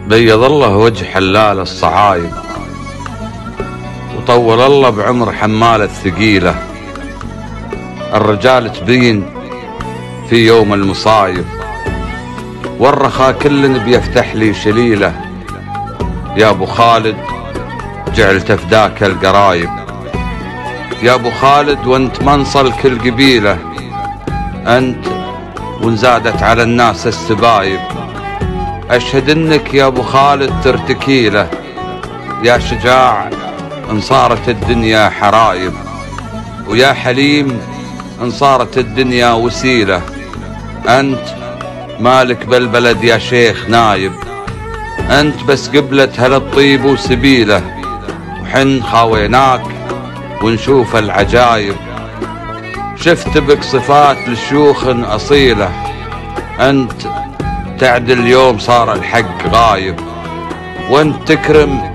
بيض الله وجه حلال الصعايب، وطول الله بعمر حمال الثقيلة. الرجال تبين في يوم المصايب، والرخا كل بيفتح لي شليله. يا ابو خالد جعلت فداك القرايب، يا ابو خالد وانت منصل كل قبيله. انت وانزادت على الناس السبايب، اشهد انك يا ابو خالد ترتكيله. يا شجاع ان صارت الدنيا حرايب، ويا حليم ان صارت الدنيا وسيله. انت مالك بالبلد يا شيخ نايب، انت بس قبلة هالطيب وسبيله. وحن خاويناك ونشوف العجايب، شفت بك صفات لشيوخ اصيله. انت تعدل اليوم صار الحق غايب، وانت تكرم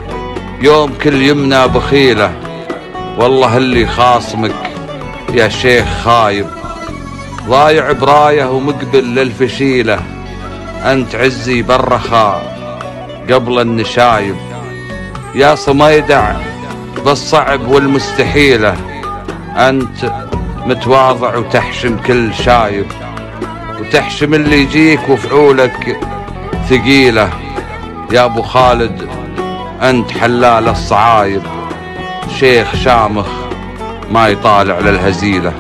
يوم كل يمنى بخيله. والله اللي خاصمك يا شيخ خايب، ضايع برايه ومقبل للفشيله. انت عزي بالرخاء قبل النشايب، يا صميدع بالصعب والمستحيله. انت متواضع وتحشم كل شايب، وتحشم اللي يجيك وفعولك ثقيله. يا ابو خالد انت حلال الصعايب، شيخ شامخ ما يطالع للهزيله.